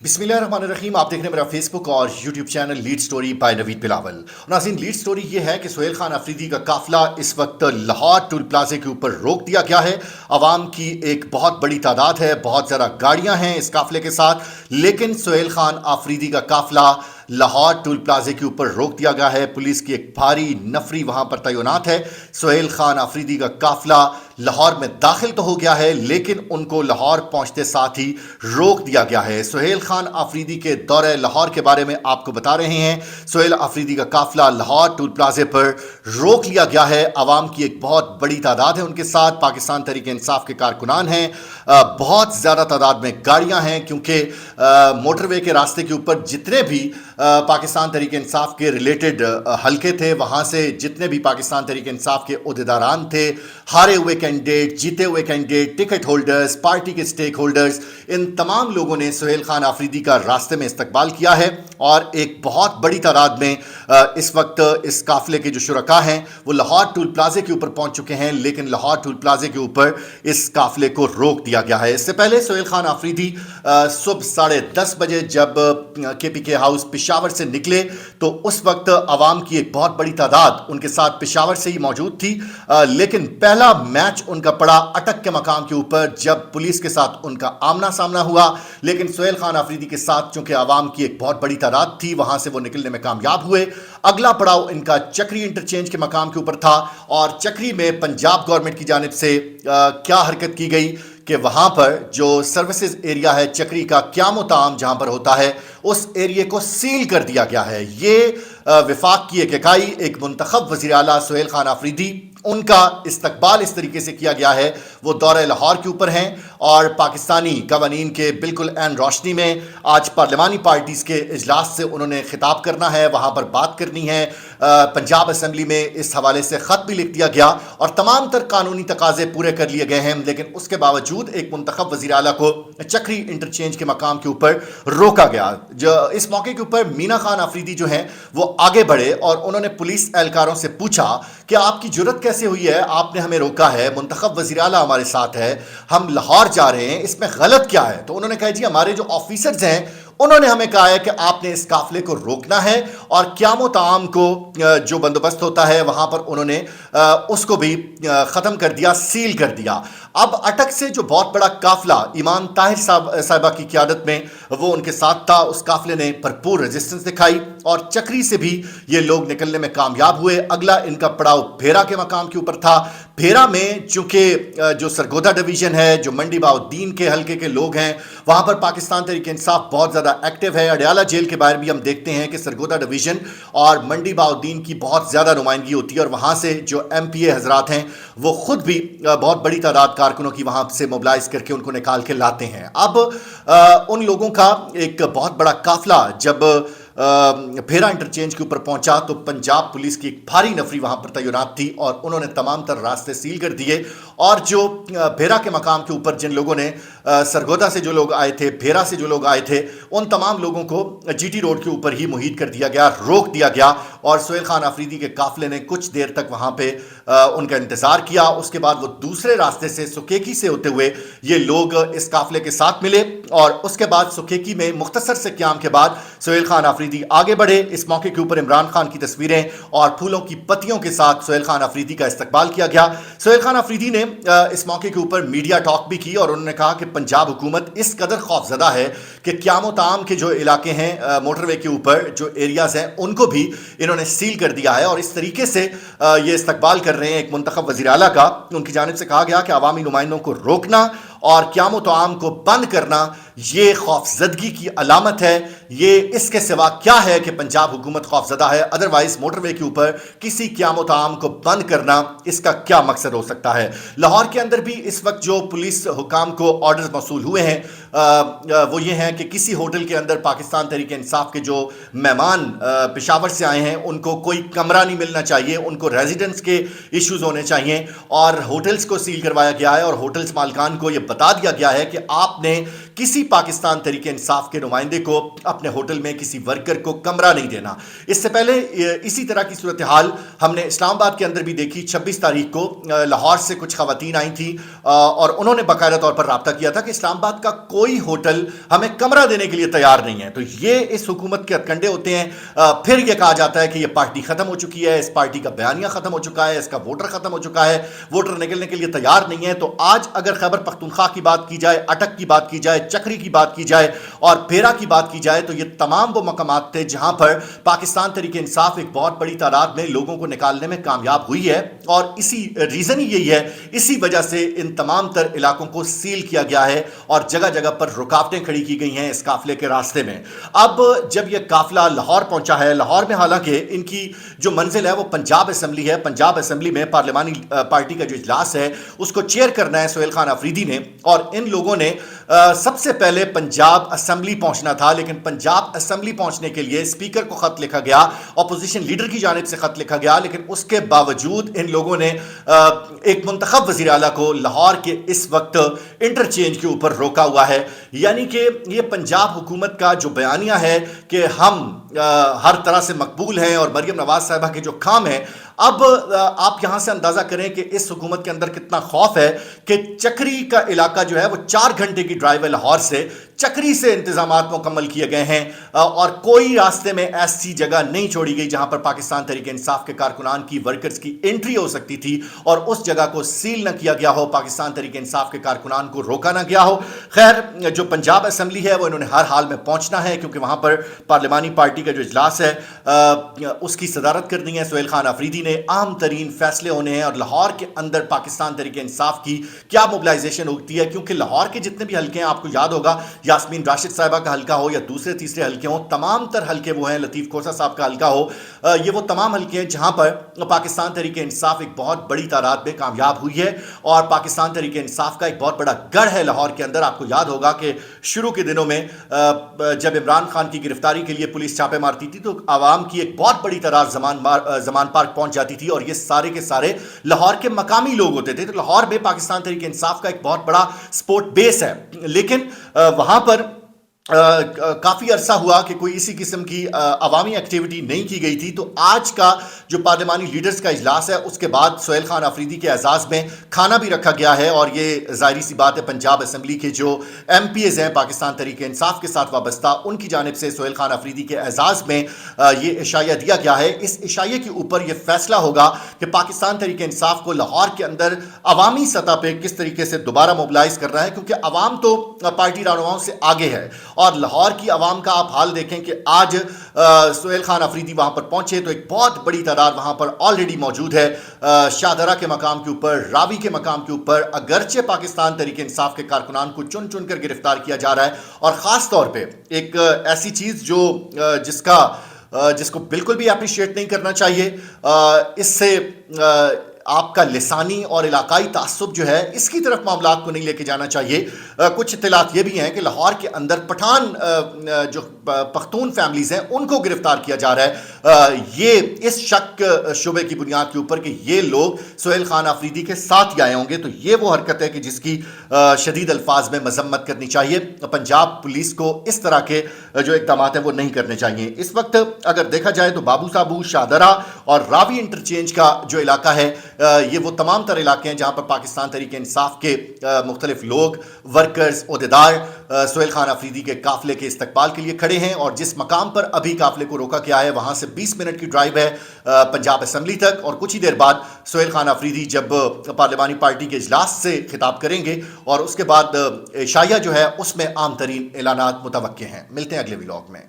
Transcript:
बिस्मिल्लाहिर्रहमानिर्रहीम। आप देख रहे हैं मेरा फेसबुक और YouTube channel lead story by Naveed Bilawal. नाज़रीन, लीड स्टोरी ये है कि सुहेल खान अफरीदी का काफिला इस वक्त लाहौर टोल प्लाजे के ऊपर रोक दिया गया है। आवाम की एक बहुत बड़ी तादाद है, बहुत ज़्यादा गाड़ियां हैं इस काफिले के साथ, लेकिन सुहेल खान अफरीदी का काफिला लाहौर टोल प्लाजे के ऊपर रोक दिया गया है। पुलिस की एक भारी नफरी वहां पर तैनात है। सुहेल खान अफरीदी का काफिला लाहौर में दाखिल तो हो गया है, लेकिन उनको लाहौर पहुंचते साथ ही रोक दिया गया है। सुहेल खान अफरीदी के दौरे लाहौर के बारे में आपको बता रहे हैं। सुहेल अफरीदी का काफिला लाहौर टोल प्लाजे पर रोक लिया गया है। आवाम की एक बहुत बड़ी तादाद है उनके साथ। पाकिस्तान तहरीक इंसाफ के कारकुनान हैं, बहुत ज़्यादा तादाद में गाड़ियां हैं, क्योंकि मोटरवे के रास्ते के ऊपर जितने भी पाकिस्तान तहरीक इंसाफ के रिलेटेड हलके थे, वहाँ से जितने भी पाकिस्तान तहरीक इंसाफ के अहदेदारान थे, हारे हुए कैंडिडेट, जीते हुए कैंडिडेट, टिकट होल्डर्स, पार्टी के स्टेक होल्डर्स, इन तमाम लोगों ने सुहेल खान अफरीदी का रास्ते में इस्तकबाल किया है। और एक बहुत बड़ी तादाद में इस वक्त इस काफिले के जो शुरका हैं वो लाहौर टोल प्लाजे के ऊपर पहुंच चुके हैं, लेकिन लाहौर टोल प्लाजे के ऊपर इस काफिले को रोक दिया गया है। इससे पहले सुहेल खान अफरीदी सुबह 10:30 बजे जब KPK हाउस पेशावर से निकले तो उस वक्त आवाम की एक बहुत बड़ी तादाद उनके साथ पेशावर से ही मौजूद थी, लेकिन पहला मैच उनका पड़ा अटक के मकाम के ऊपर जब पुलिस के साथ उनका आमना सामना हुआ। लेकिन सुहेल खान अफरीदी के साथ चूंकि आवाम की एक बहुत बड़ी तादाद थी, वहां से वो निकलने में कामयाब हुए। अगला पड़ाव इनका चक्री इंटरचेंज के मकाम के ऊपर था, और चक्री में पंजाब गवर्नमेंट की जानिब से क्या हरकत की गई कि वहां पर जो सर्विसेज एरिया है चक्री का, क़याम व ताम जहां पर होता है, उस एरिया को सील कर दिया गया है। ये विफाक की एक इकाई, एक मुंतखब वज़ीर आला सुहेल खान अफरीदी, उनका इस्तकबाल इस तरीके से किया गया है। वो दौरे लाहौर के ऊपर हैं और पाकिस्तानी कवानीन के बिल्कुल ऐन रोशनी में आज पार्लिमानी पार्टीज़ के इजलास से उन्होंने खिताब करना है, वहाँ पर बात करनी है। पंजाब असम्बली में इस हवाले से ख़त भी लिख दिया गया और तमाम तर कानूनी तकाजे पूरे कर लिए गए हैं, लेकिन उसके बावजूद एक मुंतखब वज़ीर आला को चक्री इंटरचेंज के मकाम के ऊपर रोका गया। जो इस मौके के ऊपर मीना खान अफरीदी जो हैं वो आगे बढ़े और उन्होंने पुलिस एहलकारों से पूछा कि आपकी जुर्रत कैसे हुई है, आपने हमें रोका है, मुंतखब वज़ीर आला हमारे साथ है, हम लाहौर जा रहे हैं, इसमें गलत क्या है? तो उन्होंने कहा जी हमारे जो ऑफिसर्स हैं उन्होंने हमें कहा है कि आपने इस काफिले को रोकना है, और क़याम व ताम को जो बंदोबस्त होता है वहां पर उन्होंने उसको भी ख़त्म कर दिया, सील कर दिया। अब अटक से जो बहुत बड़ा काफिला ईमान ताहिर साहिबा की क़यादत में वो उनके साथ था, उस काफिले ने भरपूर रेजिस्टेंस दिखाई और चक्री से भी ये लोग निकलने में कामयाब हुए। अगला इनका पड़ाव भेरा के मकाम के ऊपर था। भेरा में चूंकि जो सरगोदा डिवीज़न है, जो मंडी बाउद्दीन के हल्के के लोग हैं, वहाँ पर पाकिस्तान तहरीक इंसाफ बहुत ज़्यादा एक्टिव है। अडयाला जेल के बाहर भी हम देखते हैं कि सरगोदा डिवीज़न और मंडी बाउद्दीन की बहुत ज़्यादा नुमाइंदगी होती है, और वहाँ से जो MPA हजरात हैं वो ख़ुद भी बहुत बड़ी तादाद कारकुनों की वहाँ से मोबिलाइज करके उनको निकाल के लाते हैं। अब उन लोगों का एक बहुत बड़ा काफिला जब भेरा इंटरचेंज के ऊपर पहुंचा तो पंजाब पुलिस की एक भारी नफरी वहां पर तैनात थी और उन्होंने तमाम तर रास्ते सील कर दिए। और जो भेरा के मकाम के ऊपर जिन लोगों ने सरगोदा से जो लोग आए थे, भेरा से जो लोग आए थे, उन तमाम लोगों को GT रोड के ऊपर ही मुहीत कर दिया गया, रोक दिया गया। और सुहेल खान अफरीदी के काफिले ने कुछ देर तक वहां पे उनका इंतजार किया। उसके बाद वो दूसरे रास्ते से सुकेकी से होते हुए ये लोग इस काफिले के साथ मिले, और उसके बाद सुकेकी में मुख्तसर से क़याम के बाद सुहेल खान अफरीदी आगे बढ़े। इस मौके के ऊपर इमरान खान की तस्वीरें और फूलों की पत्तियों के साथ सुहेल खान अफरीदी का इस्तकबाल किया गया। सुहेल खान अफरीदी ने इस मौके के ऊपर मीडिया टॉक भी की और उन्होंने कहा कि पंजाब हुकूमत इस कदर खौफजदा है कि क़याम व ताम के जो इलाके हैं, मोटरवे के ऊपर जो एरियाज हैं, उनको भी इन्होंने सील कर दिया है। और इस तरीके से ये इस्तकबाल कर रहे हैं एक मुंतखब वज़ीर आला का। उनकी जानिब से कहा गया कि अवामी नुमाइंदों को रोकना और क़याम व ताम को बंद करना ये खौफजदगी की अलामत है। ये इसके सिवा क्या है कि पंजाब हुकूमत खौफजदा है? अदरवाइज मोटरवे के ऊपर किसी क़याम व ताम को बंद करना, इसका क्या मकसद हो सकता है? लाहौर के अंदर भी इस वक्त जो पुलिस हुकाम को ऑर्डर्स मौसूल हुए हैं वो ये हैं कि किसी होटल के अंदर पाकिस्तान तहरीक इंसाफ के जो मेहमान पेशावर से आए हैं उनको कोई कमरा नहीं मिलना चाहिए, उनको रेजिडेंस के इश्यूज़ होने चाहिए, और होटल्स को सील करवाया गया है। और होटल्स मालिकान को ये बता दिया गया है कि आपने किसी पाकिस्तान तहरीक इंसाफ के नुमाइंदे को अपने होटल में किसी वर्कर को कमरा नहीं देना। इससे पहले इसी तरह की सूरत हाल हमने इस्लामाबाद के अंदर भी देखी। 26 तारीख को लाहौर से कुछ खवातीन आई थी और उन्होंने बाकायदा तौर पर राब्ता किया था कि इस्लामाबाद का कोई होटल हमें कमरा देने के लिए तैयार नहीं है। तो ये इस हुकूमत के हथकंडे होते हैं। फिर यह कहा जाता है कि यह पार्टी खत्म हो चुकी है, इस पार्टी का बयानिया खत्म हो चुका है, इसका वोटर खत्म हो चुका है, वोटर निकलने के लिए तैयार नहीं है। तो आज अगर खैबर पख्तूनख्वा की बात की जाए, अटक की बात की जाए, चक्री की बात की जाए और पेरा की बात की जाए, तो ये तमाम वो मकामात थे जहां पर पाकिस्तान तहरीक इंसाफ एक बहुत बड़ी तादाद में लोगों को निकालने में कामयाब हुई है। और इसी रीजन ही यही है, इसी वजह से इन तमाम तर इलाकों को सील किया गया है और जगह जगह पर रुकावटें खड़ी की गई हैं इस काफिले के रास्ते में। अब जब यह काफिला लाहौर पहुंचा है, लाहौर में हालांकि इनकी जो मंजिल है वो पंजाब असेंबली है। पंजाब असेंबली में पार्लिमानी पार्टी का जो इजलास है उसको चेयर करना है सुहेल खान अफरीदी ने, और इन लोगों ने सबसे पहले पंजाब असेंबली पहुंचना था। लेकिन पंजाब असेंबली पहुंचने के लिए स्पीकर को खत लिखा गया, ऑपोजिशन लीडर की जानिब से खत लिखा गया, लेकिन उसके बावजूद इन लोगों ने एक मुंतखब वज़ीर आला को लाहौर के इस वक्त इंटरचेंज के ऊपर रोका हुआ है। यानी कि ये पंजाब हुकूमत का जो बयानिया है कि हम हर तरह से मकबूल हैं और मरियम नवाज साहिबा के जो काम है, अब आप यहां से अंदाजा करें कि इस हुकूमत के अंदर कितना खौफ है कि चक्री का इलाका जो है वो 4 घंटे की ड्राइव है लाहौर से। चक्री से इंतजामात मुकम्मल किए गए हैं और कोई रास्ते में ऐसी जगह नहीं छोड़ी गई जहां पर पाकिस्तान तहरीक इंसाफ के कारकुनान की, वर्कर्स की एंट्री हो सकती थी और उस जगह को सील न किया गया हो, पाकिस्तान तहरीक इंसाफ के कारकुनान को रोका ना गया हो। खैर, जो पंजाब असेंबली है वो इन्होंने हर हाल में पहुंचना है क्योंकि वहां पर पार्लिमानी पार्टी का जो इजलास है उसकी सदारत करनी है सुहेल खान अफरीदी ने। अहम तरीन फैसले होने हैं और लाहौर के अंदर पाकिस्तान तहरीक इंसाफ की क्या मोबिलाइजेशन होती है, क्योंकि लाहौर के जितने भी हल्के हैं, आपको याद होगा यास्मीन राशिद साहिबा का हल्का हो या दूसरे तीसरे हल्के हो, तमाम तर हल्के वो हैं, लतीफ़ खोसा साहब का हल्का हो, ये वो तमाम हल्के हैं जहां पर पाकिस्तान तहरीक इंसाफ एक बहुत बड़ी तादाद में कामयाब हुई है और पाकिस्तान तहरीक इंसाफ का एक बहुत बड़ा गढ़ है लाहौर के अंदर। आपको याद होगा कि शुरू के दिनों में जब इमरान खान की गिरफ्तारी के लिए पुलिस छापे मारती थी तो आवाम की एक बहुत बड़ी तादाद जमान पार्क पहुंच जाती थी और ये सारे के सारे लाहौर के मकामी लोग होते थे। तो लाहौर में पाकिस्तान तहरीक इंसाफ का एक बहुत बड़ा स्पोर्ट बेस है, लेकिन वहां पर काफ़ी अरसा हुआ कि कोई इसी किस्म की अवामी एक्टिविटी नहीं की गई थी। तो आज का जो पार्लिमानी लीडर्स का इजलास है उसके बाद सुहेल खान अफरीदी के एजाज़ में खाना भी रखा गया है और ये ज़ाहिर सी बात है पंजाब असेंबली के जो MPs हैं पाकिस्तान तहरीक इंसाफ के साथ वाबस्ता, उनकी जानिब से सुहेल खान अफरीदी के एजाज़ में ये इशाया दिया गया है। इस इशाये के ऊपर यह फैसला होगा कि पाकिस्तान तहरीक इंसाफ को लाहौर के अंदर अवामी सतह पर किस तरीके से दोबारा मोबिलाइज करना है, क्योंकि अवाम तो पार्टी रहनुमाओं से आगे है और लाहौर की आवाम का आप हाल देखें कि आज सुहेल खान अफरीदी वहां पर पहुंचे तो एक बहुत बड़ी तादाद वहां पर ऑलरेडी मौजूद है। शाहदरा के मकाम के ऊपर, रावी के मकाम के ऊपर, अगरचे पाकिस्तान तहरीक इंसाफ के कारकुनान को चुन चुन कर गिरफ्तार किया जा रहा है और ख़ास तौर पर एक ऐसी चीज़ जो जिसको बिल्कुल भी अप्रिशिएट नहीं करना चाहिए, इससे आपका लिसानी और इलाकाई तासुब जो है इसकी तरफ मामलात को नहीं लेके जाना चाहिए। कुछ इत्तलात ये भी हैं कि लाहौर के अंदर पठान जो पख्तून फैमिलीज़ हैं उनको गिरफ्तार किया जा रहा है, ये इस शक शुबे की बुनियाद के ऊपर कि ये लोग सुहेल खान अफरीदी के साथ ही आए होंगे। तो ये वो हरकत है कि जिसकी शदीद अल्फाज में मजम्मत करनी चाहिए। पंजाब पुलिस को इस तरह के जो इक़दाम हैं वो नहीं करने चाहिए। इस वक्त अगर देखा जाए तो बाबू साबू, शाहदरा और रावी इंटरचेंज का जो इलाका है ये वो तमाम तर इलाके हैं जहां पर पाकिस्तान तहरीक इंसाफ के मुख्तलिफ लोग, वर्कर्स, ओहदेदार सुहेल खान अफरीदी के काफिले के इस्तकबाल के लिए खड़े हैं। और जिस मकाम पर अभी काफिले को रोका गया है वहां से 20 मिनट की ड्राइव है पंजाब असेंबली तक और कुछ ही देर बाद सुहेल खान अफरीदी जब पार्लिमानी पार्टी के इजलास से खिताब करेंगे और उसके बाद इशाया जो है उसमें आम तरीन ऐलानात मुतवक्के हैं। मिलते हैं अगले व्लॉग में।